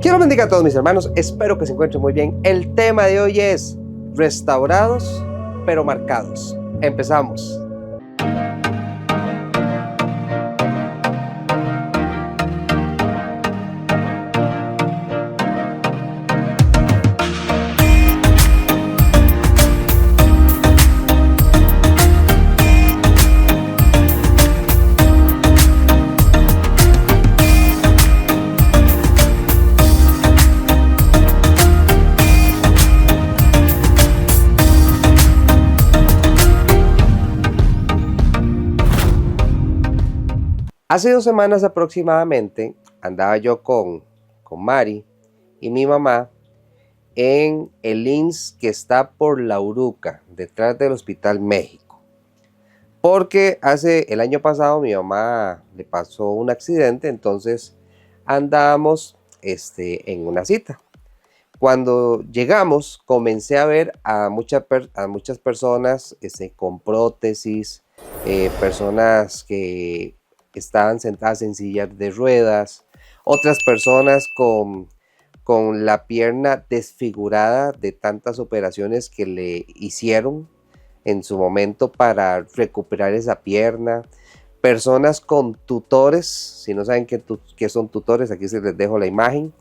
Quiero bendiga a todos mis hermanos, espero que se encuentren muy bien. El tema de hoy es restaurados pero marcados. Empezamos. Hace 2 semanas aproximadamente andaba yo con Mari y mi mamá en el INSS que está por La Uruca, detrás del Hospital México. Porque el año pasado mi mamá le pasó un accidente, entonces andábamos en una cita. Cuando llegamos comencé a ver a muchas personas con prótesis, personas que estaban sentadas en sillas de ruedas, otras personas con la pierna desfigurada de tantas operaciones que le hicieron en su momento para recuperar esa pierna, personas con tutores. Si no saben qué son tutores, aquí se les dejo la imagen,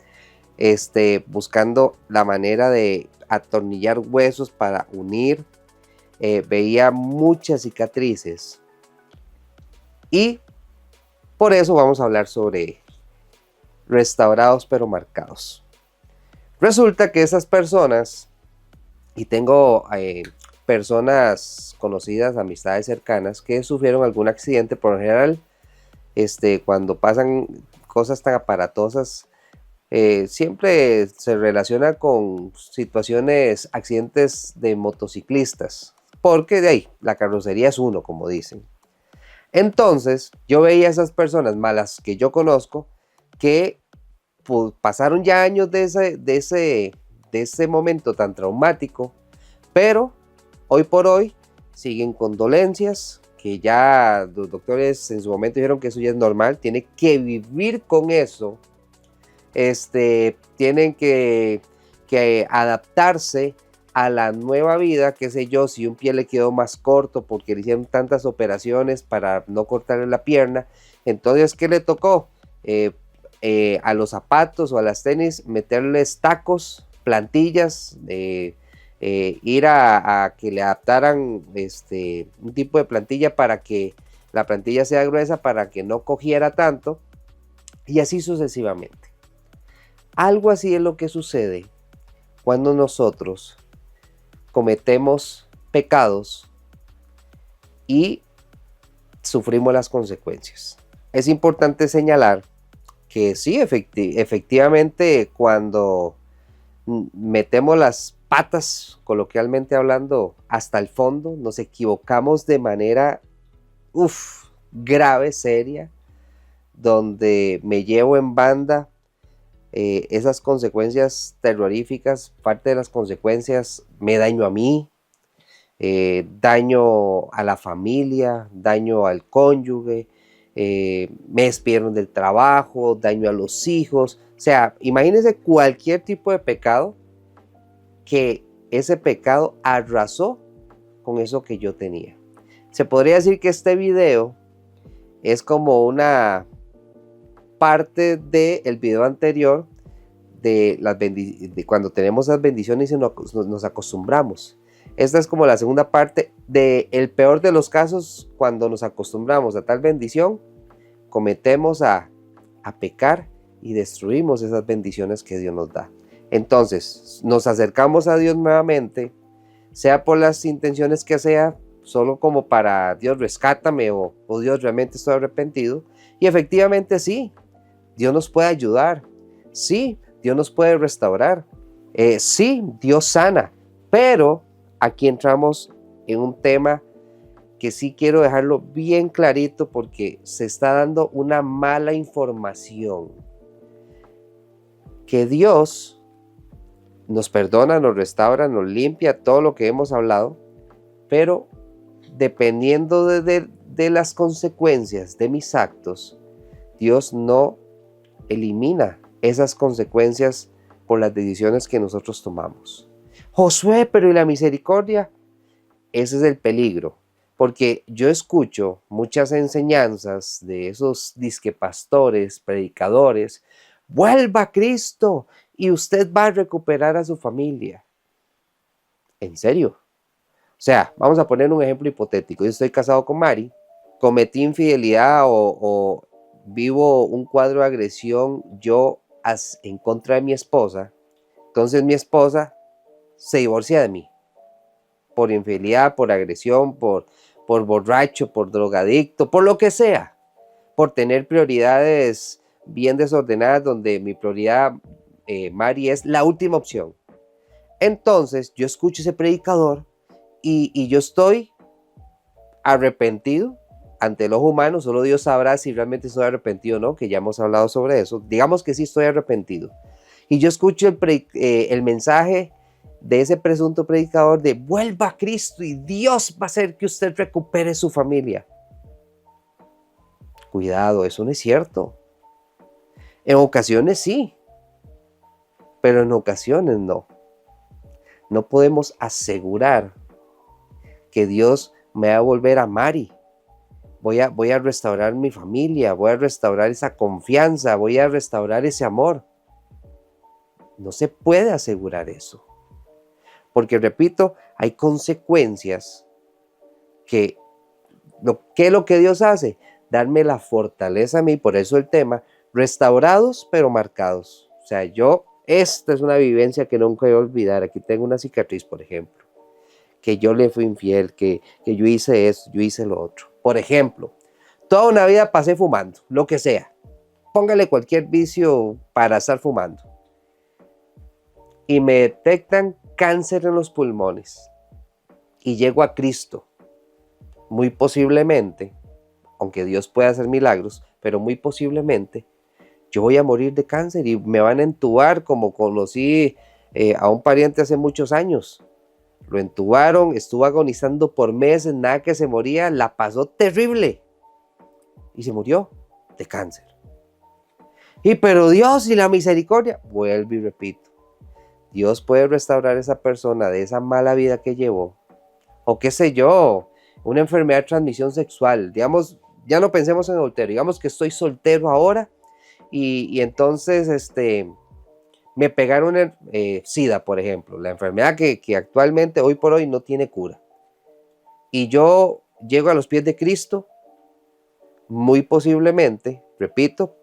buscando la manera de atornillar huesos para unir. Veía muchas cicatrices y por eso vamos a hablar sobre restaurados pero marcados. Resulta que esas personas, y tengo personas conocidas, amistades cercanas, que sufrieron algún accidente. Por lo general, cuando pasan cosas tan aparatosas, siempre se relaciona con situaciones, accidentes de motociclistas, porque de ahí la carrocería es uno, como dicen. Entonces yo veía a esas personas malas que yo conozco que pues, pasaron ya años de ese momento tan traumático, pero hoy por hoy siguen con dolencias que ya los doctores en su momento dijeron que eso ya es normal, tienen que vivir con eso, tienen que adaptarse a la nueva vida, qué sé yo, si un pie le quedó más corto porque le hicieron tantas operaciones para no cortarle la pierna, entonces ¿qué le tocó? A los zapatos o a las tenis meterles tacos, plantillas, ir a que le adaptaran un tipo de plantilla para que la plantilla sea gruesa, para que no cogiera tanto, y así sucesivamente. Algo así es lo que sucede cuando nosotros cometemos pecados y sufrimos las consecuencias. Es importante señalar que sí, efectivamente, cuando metemos las patas, coloquialmente hablando, hasta el fondo, nos equivocamos de manera grave, seria, donde me llevo en banda esas consecuencias terroríficas. Parte de las consecuencias me daño a mí, daño a la familia, daño al cónyuge, me despidieron del trabajo, daño a los hijos. O sea, imagínense cualquier tipo de pecado, que ese pecado arrasó con eso que yo tenía. Se podría decir que este video es como una parte del video anterior de cuando tenemos las bendiciones y nos acostumbramos. Esta es como la segunda parte del peor de los casos. Cuando nos acostumbramos a tal bendición, cometemos a pecar y destruimos esas bendiciones que Dios nos da. Entonces nos acercamos a Dios nuevamente, sea por las intenciones que sea, solo como para Dios rescátame, o Dios realmente estoy arrepentido. Y efectivamente sí, Dios nos puede ayudar, sí, Dios nos puede restaurar, sí, Dios sana, pero aquí entramos en un tema que sí quiero dejarlo bien clarito, porque se está dando una mala información. Que Dios nos perdona, nos restaura, nos limpia, todo lo que hemos hablado, pero dependiendo de las consecuencias de mis actos, Dios no elimina esas consecuencias por las decisiones que nosotros tomamos. Josué, pero ¿y la misericordia? Ese es el peligro, porque yo escucho muchas enseñanzas de esos disque pastores, predicadores, vuelva a Cristo y usted va a recuperar a su familia. ¿En serio? O sea, vamos a poner un ejemplo hipotético. Yo estoy casado con Mari, cometí infidelidad o vivo un cuadro de agresión yo en contra de mi esposa, entonces mi esposa se divorcia de mí por infidelidad, por agresión, por borracho, por drogadicto, por lo que sea, por tener prioridades bien desordenadas donde mi prioridad, Mari, es la última opción. Entonces yo escucho ese predicador y yo estoy arrepentido ante el ojo humano. Solo Dios sabrá si realmente estoy arrepentido o no, que ya hemos hablado sobre eso. Digamos que sí estoy arrepentido. Y yo escucho el mensaje de ese presunto predicador de vuelva a Cristo y Dios va a hacer que usted recupere su familia. Cuidado, eso no es cierto. En ocasiones sí, pero en ocasiones no. No podemos asegurar que Dios me va a volver a Mari. Voy a restaurar mi familia, voy a restaurar esa confianza, voy a restaurar ese amor. No se puede asegurar eso. Porque, repito, hay consecuencias ¿qué es lo que Dios hace? Darme la fortaleza a mí, por eso el tema, restaurados pero marcados. O sea, esta es una vivencia que nunca voy a olvidar. Aquí tengo una cicatriz, por ejemplo, que yo le fui infiel, que yo hice esto, yo hice lo otro. Por ejemplo, toda una vida pasé fumando, lo que sea. Póngale cualquier vicio para estar fumando. Y me detectan cáncer en los pulmones. Y llego a Cristo. Muy posiblemente, aunque Dios pueda hacer milagros, pero muy posiblemente yo voy a morir de cáncer y me van a entubar como conocí a un pariente hace muchos años. Lo entubaron, estuvo agonizando por meses, nada que se moría, la pasó terrible y se murió de cáncer. Y pero Dios y la misericordia, vuelvo y repito, Dios puede restaurar a esa persona de esa mala vida que llevó, o qué sé yo, una enfermedad de transmisión sexual. Digamos, ya no pensemos en adulterio, digamos que estoy soltero ahora y entonces me pegaron SIDA, por ejemplo, la enfermedad que actualmente, hoy por hoy, no tiene cura. Y yo llego a los pies de Cristo, muy posiblemente, repito,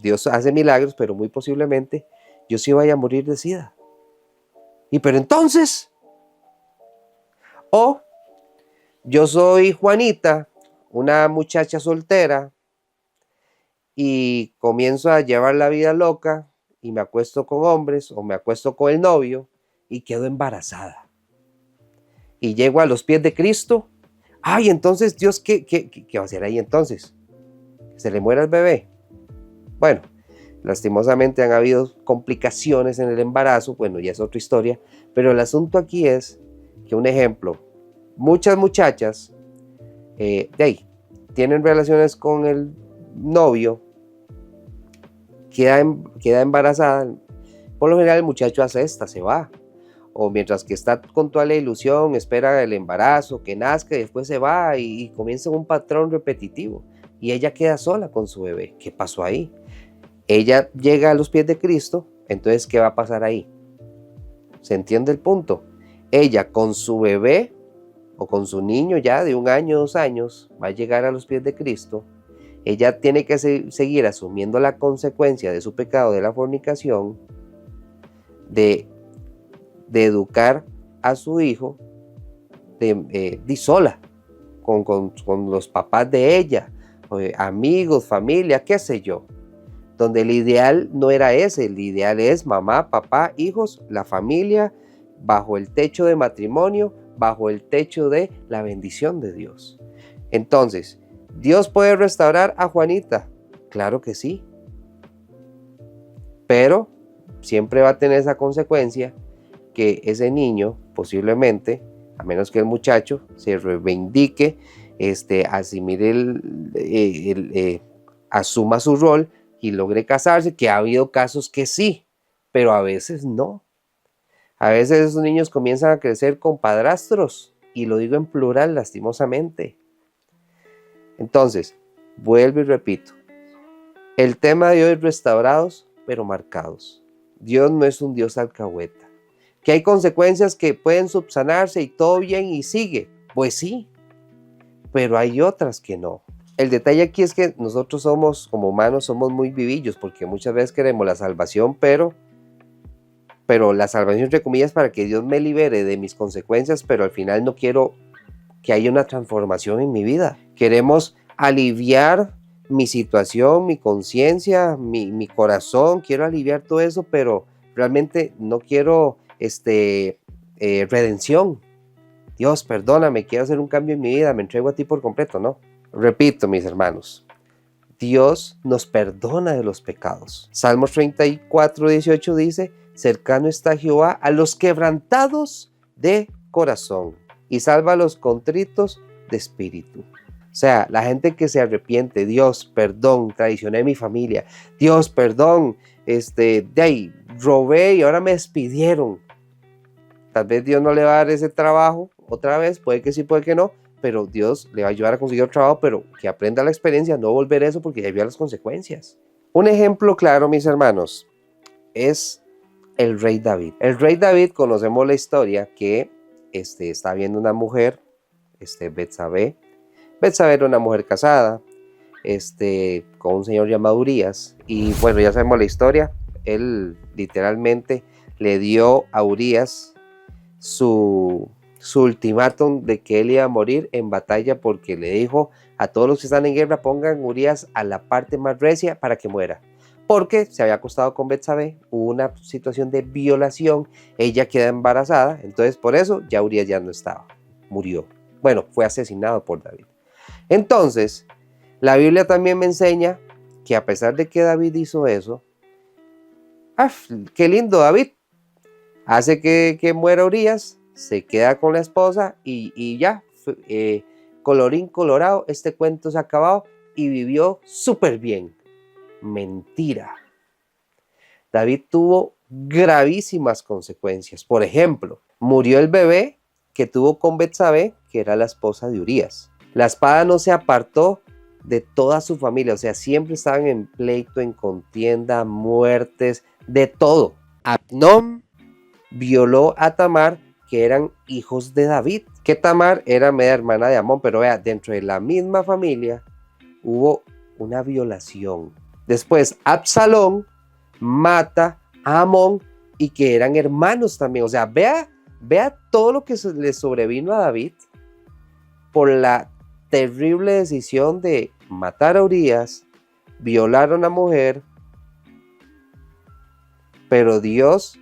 Dios hace milagros, pero muy posiblemente yo sí vaya a morir de SIDA. Y pero entonces, o yo soy Juanita, una muchacha soltera, y comienzo a llevar la vida loca y me acuesto con hombres o me acuesto con el novio y quedo embarazada. Y llego a los pies de Cristo. Ay, entonces Dios, ¿qué va a hacer ahí entonces? ¿Se le muera el bebé? Bueno, lastimosamente han habido complicaciones en el embarazo, bueno, ya es otra historia, pero el asunto aquí es que, un ejemplo, muchas muchachas tienen relaciones con el novio, queda embarazada, por lo general el muchacho hace se va, o mientras que está con toda la ilusión, espera el embarazo, que nazca y después se va y comienza un patrón repetitivo y ella queda sola con su bebé. ¿Qué pasó ahí? Ella llega a los pies de Cristo, entonces ¿qué va a pasar ahí? ¿Se entiende el punto? Ella con su bebé o con su niño ya de 1 año, 2 años, va a llegar a los pies de Cristo. Ella tiene que seguir asumiendo la consecuencia de su pecado de la fornicación, de educar a su hijo sola, con los papás de ella, amigos, familia, qué sé yo. Donde el ideal no era ese, el ideal es mamá, papá, hijos, la familia, bajo el techo de matrimonio, bajo el techo de la bendición de Dios. Entonces, ¿Dios puede restaurar a Juanita? Claro que sí. Pero siempre va a tener esa consecuencia que ese niño posiblemente, a menos que el muchacho se reivindique, asimile asuma su rol, y logre casarse, que ha habido casos que sí, pero a veces no. A veces esos niños comienzan a crecer con padrastros, y lo digo en plural lastimosamente. Entonces, vuelvo y repito, el tema de hoy es restaurados, pero marcados. Dios no es un Dios alcahueta. Que hay consecuencias que pueden subsanarse y todo bien y sigue. Pues sí, pero hay otras que no. El detalle aquí es que nosotros somos, como humanos, somos muy vivillos, porque muchas veces queremos la salvación, pero la salvación entre comillas para que Dios me libere de mis consecuencias, pero al final no quiero que haya una transformación en mi vida. Queremos aliviar mi situación, mi conciencia, mi corazón, quiero aliviar todo eso, pero realmente no quiero redención. Dios, perdóname, quiero hacer un cambio en mi vida, me entrego a ti por completo, ¿no? Repito, mis hermanos, Dios nos perdona de los pecados. Salmos 34:18 dice, cercano está Jehová a los quebrantados de corazón y salva a los contritos de espíritu. O sea, la gente que se arrepiente, Dios, perdón, traicioné a mi familia, Dios, perdón, robé y ahora me despidieron. Tal vez Dios no le va a dar ese trabajo otra vez, puede que sí, puede que no, pero Dios le va a ayudar a conseguir otro trabajo, pero que aprenda la experiencia, no volver a eso porque ya vio las consecuencias. Un ejemplo claro, mis hermanos, es el rey David. El rey David, conocemos la historia que está viendo una mujer, Betsabé. Betsabé era una mujer casada, con un señor llamado Urías, y bueno, ya sabemos la historia. Él literalmente le dio a Urías su ultimátum de que él iba a morir en batalla, porque le dijo a todos los que están en guerra, pongan Urías a la parte más recia para que muera, porque se había acostado con Betsabé, hubo una situación de violación, ella queda embarazada, entonces por eso ya Urías ya no estaba, murió. Bueno, fue asesinado por David. Entonces, la Biblia también me enseña que a pesar de que David hizo eso, qué lindo David, hace que muera Urías, se queda con la esposa y ya, colorín colorado, este cuento se ha acabado y vivió súper bien. Mentira. David tuvo gravísimas consecuencias. Por ejemplo, murió el bebé que tuvo con Betsabé, que era la esposa de Urías. La espada no se apartó de toda su familia, o sea, siempre estaban en pleito, en contienda, muertes, de todo. Amnón violó a Tamar, que eran hijos de David, que Tamar era media hermana de Amón, pero vea, dentro de la misma familia hubo una violación. Después Absalón mata a Amón, y que eran hermanos también, o sea, vea todo lo que le sobrevino a David por la terrible decisión de matar a Urías, violar a una mujer, pero Dios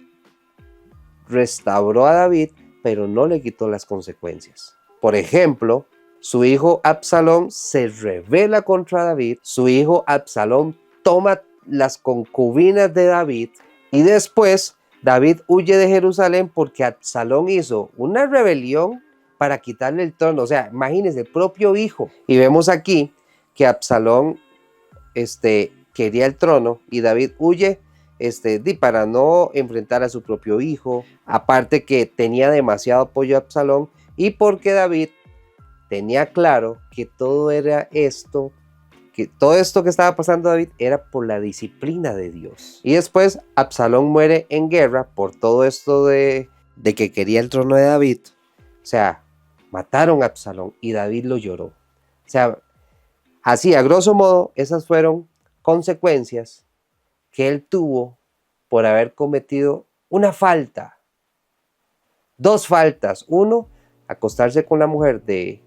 restauró a David, pero no le quitó las consecuencias. Por ejemplo, su hijo Absalón se rebela contra David, su hijo Absalón toma las concubinas de David, y después David huye de Jerusalén porque Absalón hizo una rebelión para quitarle el trono. O sea, imagínense, el propio hijo. Y vemos aquí que Absalón quería el trono y David huye para no enfrentar a su propio hijo. Aparte que tenía demasiado apoyo a Absalón, y porque David tenía claro que todo esto que estaba pasando a David era por la disciplina de Dios. Y después Absalón muere en guerra por todo esto de que quería el trono de David. O sea, mataron a Absalón y David lo lloró. O sea, así a grosso modo, esas fueron consecuencias que él tuvo por haber cometido una falta. Dos faltas. Uno, acostarse con la mujer de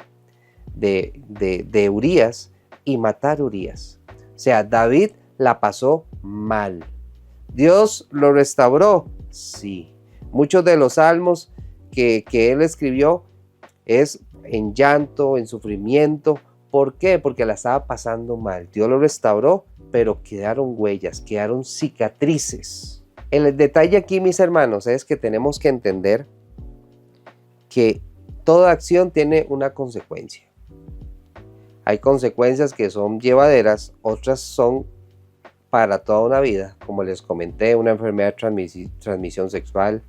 Urías, y matar a Urías. O sea, David la pasó mal. ¿Dios lo restauró? Sí. Muchos de los salmos que él escribió es en llanto, en sufrimiento. ¿Por qué? Porque la estaba pasando mal. Dios lo restauró, pero quedaron huellas, quedaron cicatrices. El detalle aquí, mis hermanos, es que tenemos que entender que toda acción tiene una consecuencia. Hay consecuencias que son llevaderas, otras son para toda una vida, como les comenté, una enfermedad de transmisión sexual,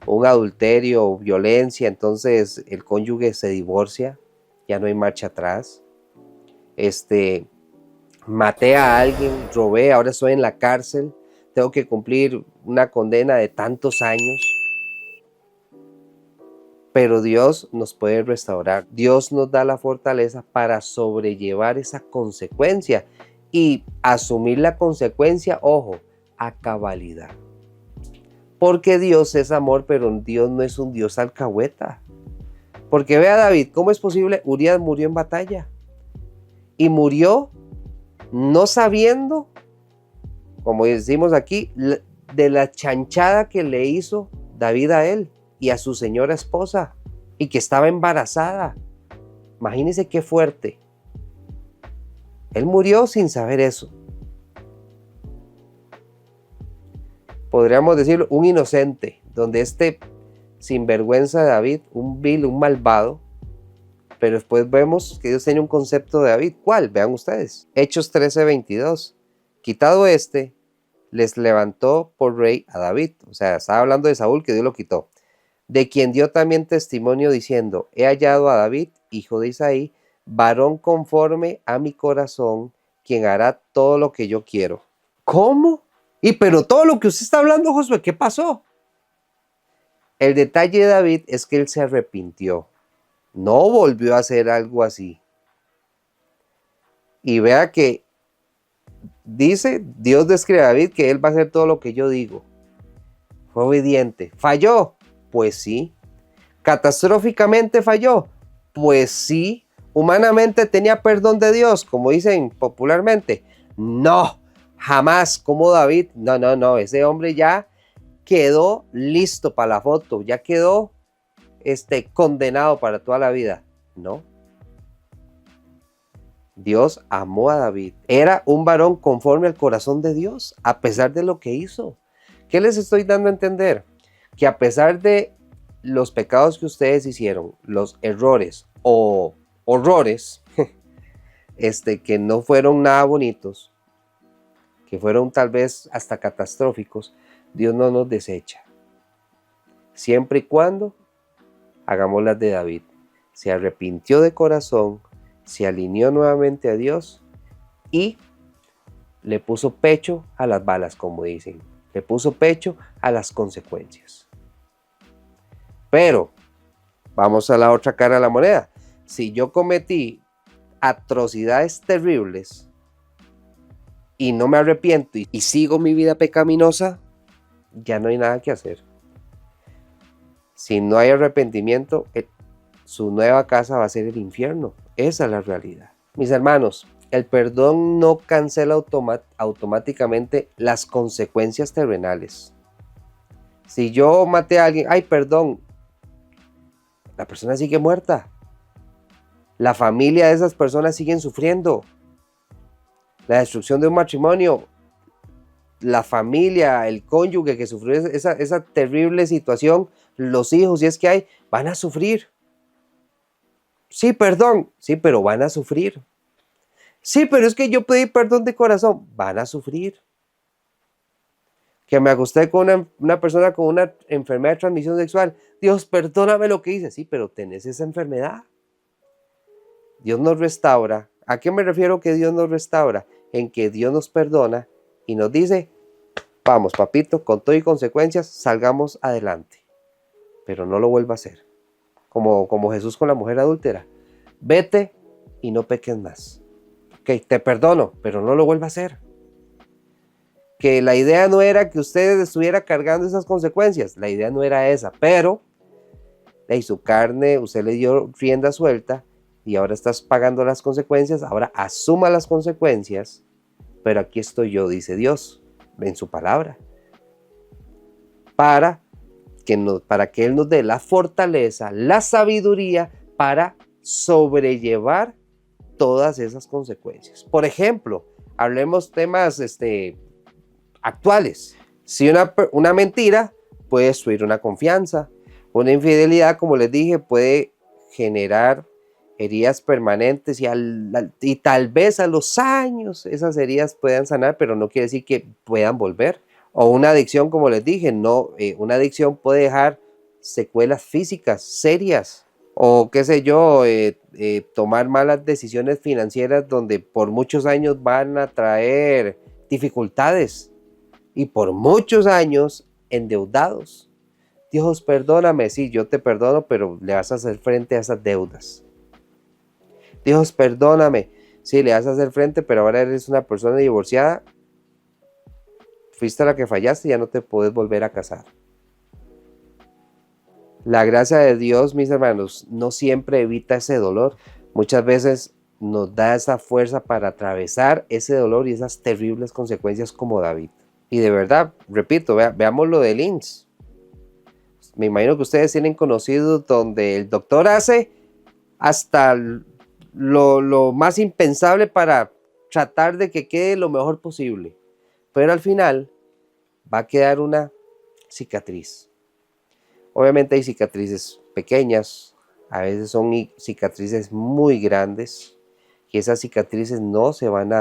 un adulterio, violencia, entonces el cónyuge se divorcia, ya no hay marcha atrás. Maté a alguien, robé, ahora estoy en la cárcel, tengo que cumplir una condena de tantos años. Pero Dios nos puede restaurar. Dios nos da la fortaleza para sobrellevar esa consecuencia y asumir la consecuencia, ojo, a cabalidad. Porque Dios es amor, pero Dios no es un Dios alcahueta. Porque vea David, ¿cómo es posible? Urías murió en batalla. Y murió no sabiendo, como decimos aquí, de la chanchada que le hizo David a él y a su señora esposa, y que estaba embarazada. Imagínense qué fuerte. Él murió sin saber eso. Podríamos decir un inocente, donde este sinvergüenza de David, un vil, un malvado, pero después vemos que Dios tiene un concepto de David. ¿Cuál? Vean ustedes. Hechos 13:22. Quitado les levantó por rey a David. O sea, estaba hablando de Saúl, que Dios lo quitó. De quien dio también testimonio diciendo, he hallado a David, hijo de Isaí, varón conforme a mi corazón, quien hará todo lo que yo quiero. ¿Cómo? Pero todo lo que usted está hablando, Josué, ¿qué pasó? El detalle de David es que él se arrepintió. No volvió a hacer algo así. Y vea que dice, Dios describe a David que él va a hacer todo lo que yo digo. Fue obediente. ¿Falló? Pues sí. ¿Catastróficamente falló? Pues sí. ¿Humanamente tenía perdón de Dios, como dicen popularmente? No, jamás. Como David, no. Ese hombre ya quedó listo para la foto. Ya quedó condenado para toda la vida. No. Dios amó a David. Era un varón conforme al corazón de Dios, a pesar de lo que hizo. ¿Qué les estoy dando a entender? Que a pesar de los pecados que ustedes hicieron, los errores o horrores, que no fueron nada bonitos, que fueron tal vez hasta catastróficos, Dios no nos desecha. Siempre y cuando hagamos las de David. Se arrepintió de corazón, se alineó nuevamente a Dios y le puso pecho a las balas, como dicen. Le puso pecho a las consecuencias. Pero, vamos a la otra cara de la moneda. Si yo cometí atrocidades terribles y no me arrepiento y sigo mi vida pecaminosa, ya no hay nada que hacer. Si no hay arrepentimiento, su nueva casa va a ser el infierno. Esa es la realidad. Mis hermanos, el perdón no cancela automáticamente las consecuencias terrenales. Si yo maté a alguien, ay, perdón, la persona sigue muerta. La familia de esas personas siguen sufriendo. La destrucción de un matrimonio, la familia, el cónyuge que sufrió esa terrible situación, los hijos, si es que hay, van a sufrir. Sí, perdón, sí, pero van a sufrir. Sí, pero es que yo pedí perdón de corazón, van a sufrir. Que me acosté con una persona con una enfermedad de transmisión sexual, Dios, perdóname lo que hice. Sí, pero tenés esa enfermedad. Dios nos restaura. ¿A qué me refiero que Dios nos restaura? En que Dios nos perdona y nos dice, vamos, papito, con todo y consecuencias, salgamos adelante. Pero no lo vuelva a hacer. Como Jesús con la mujer adúltera. Vete y no peques más. Ok, te perdono, pero no lo vuelva a hacer. Que la idea no era que usted estuviera cargando esas consecuencias. La idea no era esa, pero de su carne, usted le dio rienda suelta y ahora estás pagando las consecuencias. Ahora asuma las consecuencias, pero aquí estoy yo, dice Dios, en su palabra, para que Él nos dé la fortaleza, la sabiduría para sobrellevar todas esas consecuencias. Por ejemplo, hablemos temas actuales. Si una mentira puede destruir una confianza, una infidelidad, como les dije, puede generar heridas permanentes y tal vez a los años esas heridas puedan sanar, pero no quiere decir que puedan volver. O una adicción, como les dije, no, una adicción puede dejar secuelas físicas serias. O qué sé yo, tomar malas decisiones financieras donde por muchos años van a traer dificultades y por muchos años endeudados. Dios, perdóname, sí, yo te perdono, pero le vas a hacer frente a esas deudas. Dios, perdóname, sí, le vas a hacer frente, pero ahora eres una persona divorciada, fuiste la que fallaste y ya no te puedes volver a casar. La gracia de Dios, mis hermanos, no siempre evita ese dolor. Muchas veces nos da esa fuerza para atravesar ese dolor y esas terribles consecuencias como David. Y de verdad, repito, veamos lo de Linz. Me imagino que ustedes tienen conocido donde el doctor hace hasta lo más impensable para tratar de que quede lo mejor posible. Pero al final va a quedar una cicatriz. Obviamente hay cicatrices pequeñas, a veces son cicatrices muy grandes y esas cicatrices no se van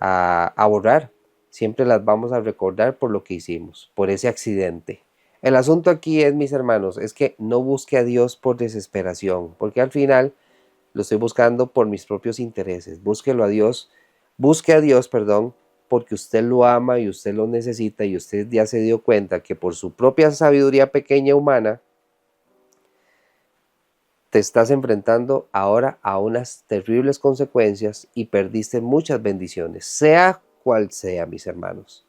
a borrar. Siempre las vamos a recordar por lo que hicimos, por ese accidente. El asunto aquí es, mis hermanos, es que no busque a Dios por desesperación, porque al final lo estoy buscando por mis propios intereses. Busque a Dios, porque usted lo ama y usted lo necesita y usted ya se dio cuenta que por su propia sabiduría pequeña humana te estás enfrentando ahora a unas terribles consecuencias y perdiste muchas bendiciones, sea cual sea, mis hermanos.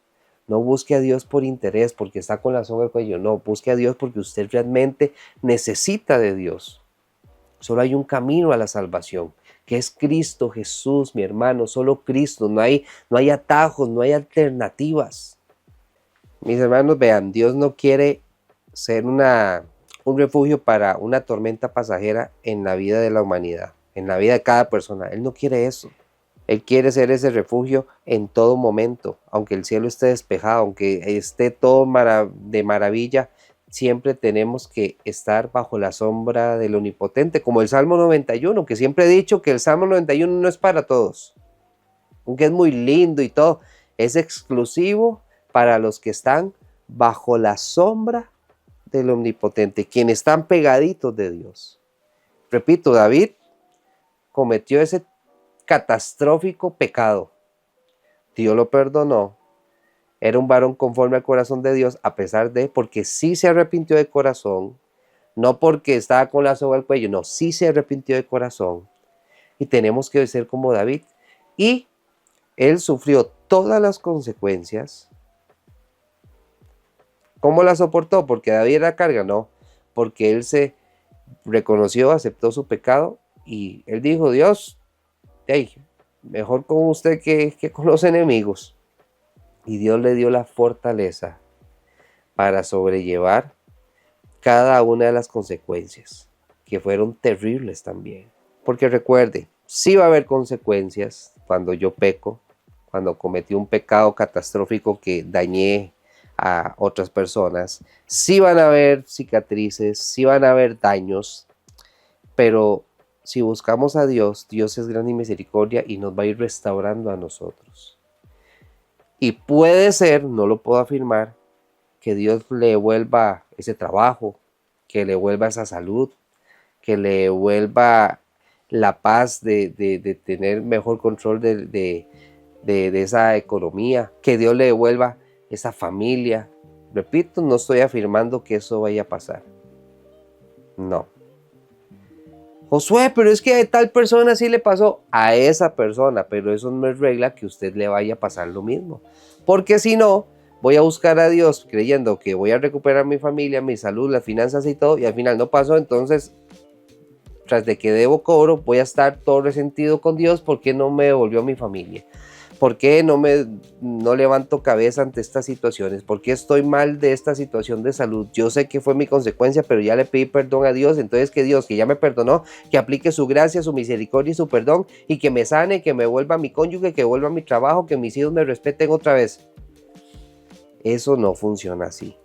No busque a Dios por interés, porque está con la soga al cuello. No, busque a Dios porque usted realmente necesita de Dios. Solo hay un camino a la salvación, que es Cristo Jesús, mi hermano. Solo Cristo. No hay atajos, no hay alternativas. Mis hermanos, vean, Dios no quiere ser un refugio para una tormenta pasajera en la vida de la humanidad, en la vida de cada persona. Él no quiere eso. Él quiere ser ese refugio en todo momento, aunque el cielo esté despejado, aunque esté todo de maravilla, siempre tenemos que estar bajo la sombra del Omnipotente, como el Salmo 91, que siempre he dicho que el Salmo 91 no es para todos, aunque es muy lindo y todo, es exclusivo para los que están bajo la sombra del Omnipotente, quienes están pegaditos de Dios. Repito, David cometió ese catastrófico pecado. Dios lo perdonó. Era un varón conforme al corazón de Dios, a pesar de, porque sí se arrepintió de corazón, no porque estaba con la soga al cuello, no, sí se arrepintió de corazón. Y tenemos que ser como David. Y él sufrió todas las consecuencias. ¿Cómo las soportó? ¿Porque David era carga? No, porque él se reconoció, aceptó su pecado y él dijo, Dios, hey, mejor con usted que con los enemigos. Y Dios le dio la fortaleza para sobrellevar cada una de las consecuencias, que fueron terribles también. Porque recuerde, sí va a haber consecuencias cuando yo peco, cuando cometí un pecado catastrófico que dañé a otras personas. Sí van a haber cicatrices, sí van a haber daños, pero si buscamos a Dios, Dios es grande y misericordia y nos va a ir restaurando a nosotros. Y puede ser, no lo puedo afirmar, que Dios le devuelva ese trabajo, que le devuelva esa salud, que le devuelva la paz de tener mejor control de esa economía, que Dios le devuelva esa familia. Repito, no estoy afirmando que eso vaya a pasar. No. Josué, pero es que a tal persona sí le pasó a esa persona, pero eso no es regla que usted le vaya a pasar lo mismo. Porque si no, voy a buscar a Dios creyendo que voy a recuperar mi familia, mi salud, las finanzas y todo, y al final no pasó, entonces, tras de que debo cobro, voy a estar todo resentido con Dios porque no me devolvió mi familia. ¿Por qué no levanto cabeza ante estas situaciones? ¿Por qué estoy mal de esta situación de salud? Yo sé que fue mi consecuencia, pero ya le pedí perdón a Dios. Entonces que Dios, que ya me perdonó, que aplique su gracia, su misericordia y su perdón y que me sane, que me vuelva a mi cónyuge, que vuelva a mi trabajo, que mis hijos me respeten otra vez. Eso no funciona así.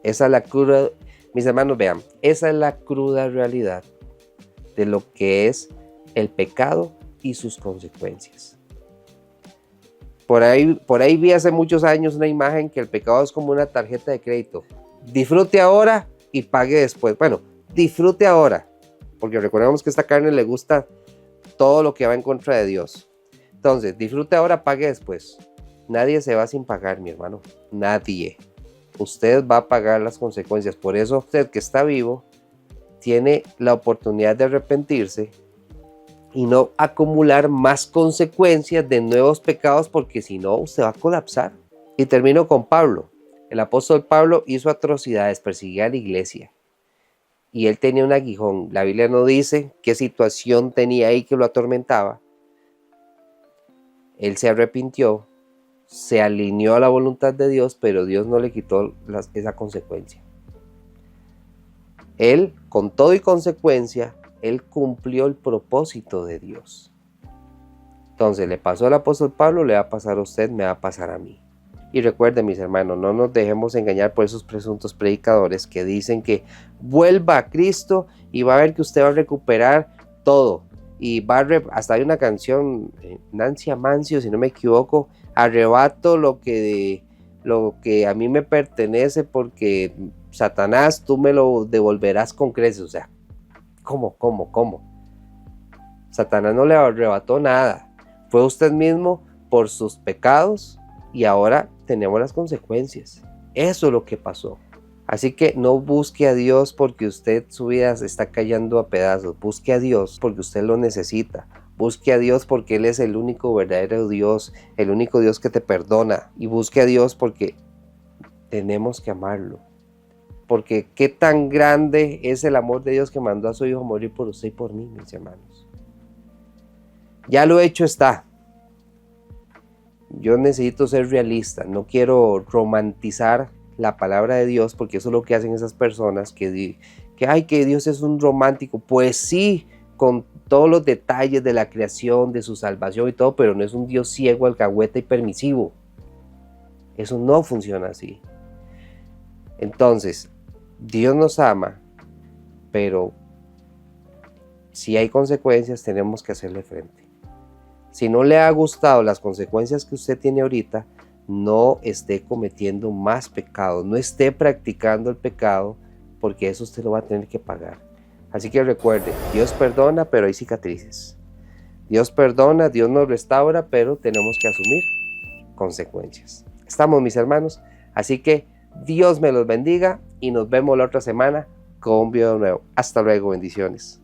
Esa es la cruda, mis hermanos, vean, esa es la cruda realidad de lo que es el pecado y sus consecuencias. Por ahí vi hace muchos años una imagen que el pecado es como una tarjeta de crédito. Disfrute ahora y pague después. Bueno, disfrute ahora, porque recordemos que a esta carne le gusta todo lo que va en contra de Dios. Entonces, disfrute ahora, pague después. Nadie se va sin pagar, mi hermano. Nadie. Usted va a pagar las consecuencias. Por eso usted que está vivo tiene la oportunidad de arrepentirse y no acumular más consecuencias de nuevos pecados, porque si no, usted va a colapsar. Y termino con Pablo. El apóstol Pablo hizo atrocidades, perseguía a la iglesia. Y él tenía un aguijón. La Biblia no dice qué situación tenía ahí que lo atormentaba. Él se arrepintió, se alineó a la voluntad de Dios, pero Dios no le quitó esa consecuencia. Él, con todo y consecuencia, él cumplió el propósito de Dios. Entonces, le pasó al apóstol Pablo, le va a pasar a usted, me va a pasar a mí. Y recuerden, mis hermanos, no nos dejemos engañar por esos presuntos predicadores que dicen que vuelva a Cristo y va a ver que usted va a recuperar todo. Y hasta hay una canción, Nancy Amancio, si no me equivoco, arrebato lo que a mí me pertenece, porque Satanás, tú me lo devolverás con creces. O sea, ¿cómo? Satanás no le arrebató nada. Fue usted mismo por sus pecados y ahora tenemos las consecuencias. Eso es lo que pasó. Así que no busque a Dios porque su vida se está cayendo a pedazos. Busque a Dios porque usted lo necesita. Busque a Dios porque Él es el único verdadero Dios, el único Dios que te perdona. Y busque a Dios porque tenemos que amarlo. Porque qué tan grande es el amor de Dios que mandó a su Hijo a morir por usted y por mí, mis hermanos. Ya lo hecho está. Yo necesito ser realista, no quiero romantizar la palabra de Dios, porque eso es lo que hacen esas personas que Dios es un romántico. Pues sí, con todos los detalles de la creación, de su salvación y todo, pero no es un Dios ciego, alcahueta y permisivo. Eso no funciona así. Entonces, Dios nos ama, pero si hay consecuencias, tenemos que hacerle frente. Si no le ha gustado las consecuencias que usted tiene ahorita, no esté cometiendo más pecados, no esté practicando el pecado, porque eso usted lo va a tener que pagar. Así que recuerde, Dios perdona, pero hay cicatrices. Dios perdona, Dios nos restaura, pero tenemos que asumir consecuencias. Estamos, mis hermanos, así que Dios me los bendiga y nos vemos la otra semana con un video nuevo. Hasta luego, bendiciones.